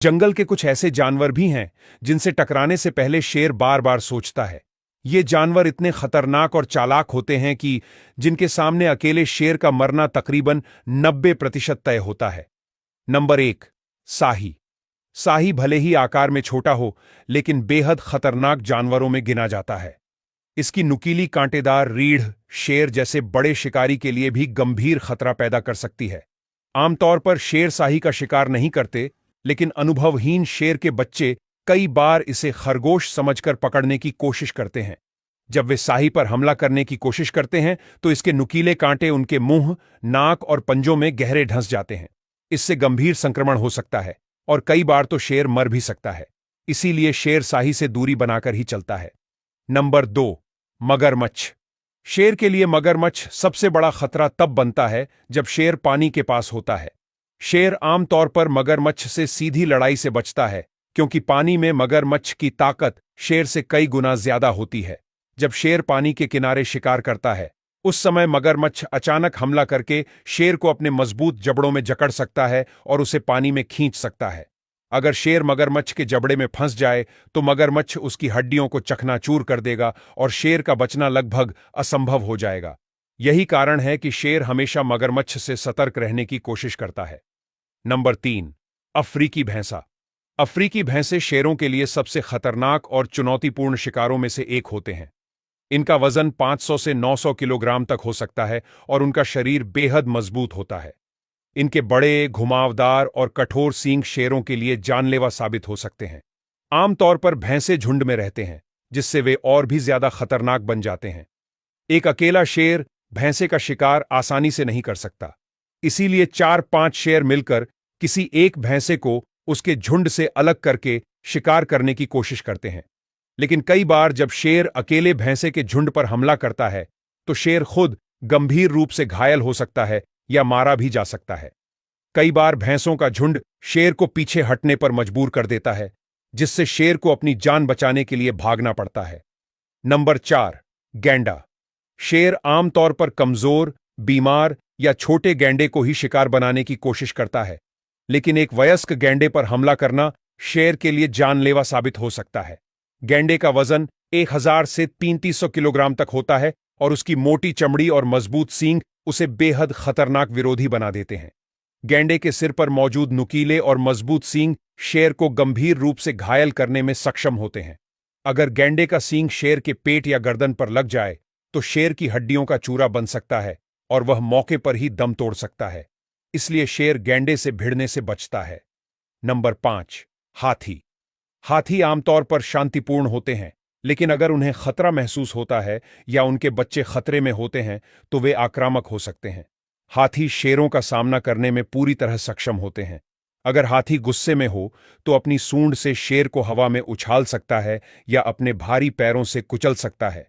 जंगल के कुछ ऐसे जानवर भी हैं जिनसे टकराने से पहले शेर बार बार सोचता है। ये जानवर इतने खतरनाक और चालाक होते हैं कि जिनके सामने अकेले शेर का मरना तकरीबन 90% तय होता है। नंबर 1, साही। साही भले ही आकार में छोटा हो, लेकिन बेहद खतरनाक जानवरों में गिना जाता है। इसकी नुकीली कांटेदार रीढ़ शेर जैसे बड़े शिकारी के लिए भी गंभीर खतरा पैदा कर सकती है। आमतौर पर शेर साही का शिकार नहीं करते, लेकिन अनुभवहीन शेर के बच्चे कई बार इसे खरगोश समझकर पकड़ने की कोशिश करते हैं। जब वे साही पर हमला करने की कोशिश करते हैं तो इसके नुकीले कांटे उनके मुंह, नाक और पंजों में गहरे ढंस जाते हैं। इससे गंभीर संक्रमण हो सकता है और कई बार तो शेर मर भी सकता है। इसीलिए शेर साही से दूरी बनाकर ही चलता है। नंबर 2, मगरमच्छ। शेर के लिए मगरमच्छ सबसे बड़ा खतरा तब बनता है जब शेर पानी के पास होता है। शेर आमतौर पर मगरमच्छ से सीधी लड़ाई से बचता है, क्योंकि पानी में मगरमच्छ की ताकत शेर से कई गुना ज्यादा होती है। जब शेर पानी के किनारे शिकार करता है, उस समय मगरमच्छ अचानक हमला करके शेर को अपने मजबूत जबड़ों में जकड़ सकता है और उसे पानी में खींच सकता है। अगर शेर मगरमच्छ के जबड़े में फंस जाए तो मगरमच्छ उसकी हड्डियों को चकनाचूर कर देगा और शेर का बचना लगभग असंभव हो जाएगा। यही कारण है कि शेर हमेशा मगरमच्छ से सतर्क रहने की कोशिश करता है। नंबर 3, अफ्रीकी भैंसा। अफ्रीकी भैंसे शेरों के लिए सबसे खतरनाक और चुनौतीपूर्ण शिकारों में से एक होते हैं। इनका वजन 500 से 900 किलोग्राम तक हो सकता है और उनका शरीर बेहद मजबूत होता है। इनके बड़े, घुमावदार और कठोर सींग शेरों के लिए जानलेवा साबित हो सकते हैं। आमतौर पर भैंसे झुंड में रहते हैं, जिससे वे और भी ज्यादा खतरनाक बन जाते हैं। एक अकेला शेर भैंसे का शिकार आसानी से नहीं कर सकता। इसीलिए 4-5 शेर मिलकर किसी एक भैंसे को उसके झुंड से अलग करके शिकार करने की कोशिश करते हैं। लेकिन कई बार जब शेर अकेले भैंसे के झुंड पर हमला करता है तो शेर खुद गंभीर रूप से घायल हो सकता है या मारा भी जा सकता है। कई बार भैंसों का झुंड शेर को पीछे हटने पर मजबूर कर देता है, जिससे शेर को अपनी जान बचाने के लिए भागना पड़ता है। नंबर 4, गैंडा। शेर आमतौर पर कमजोर, बीमार या छोटे गैंडे को ही शिकार बनाने की कोशिश करता है, लेकिन एक वयस्क गैंडे पर हमला करना शेर के लिए जानलेवा साबित हो सकता है। गैंडे का वजन 1000 से 3300 किलोग्राम तक होता है और उसकी मोटी चमड़ी और मजबूत सींग उसे बेहद खतरनाक विरोधी बना देते हैं। गैंडे के सिर पर मौजूद नुकीले और मजबूत सींग शेर को गंभीर रूप से घायल करने में सक्षम होते हैं। अगर गैंडे का सींग शेर के पेट या गर्दन पर लग जाए तो शेर की हड्डियों का चूरा बन सकता है और वह मौके पर ही दम तोड़ सकता है। इसलिए शेर गैंडे से भिड़ने से बचता है। नंबर 5, हाथी। हाथी आमतौर पर शांतिपूर्ण होते हैं, लेकिन अगर उन्हें खतरा महसूस होता है या उनके बच्चे खतरे में होते हैं तो वे आक्रामक हो सकते हैं। हाथी शेरों का सामना करने में पूरी तरह सक्षम होते हैं। अगर हाथी गुस्से में हो तो अपनी सूंड से शेर को हवा में उछाल सकता है या अपने भारी पैरों से कुचल सकता है।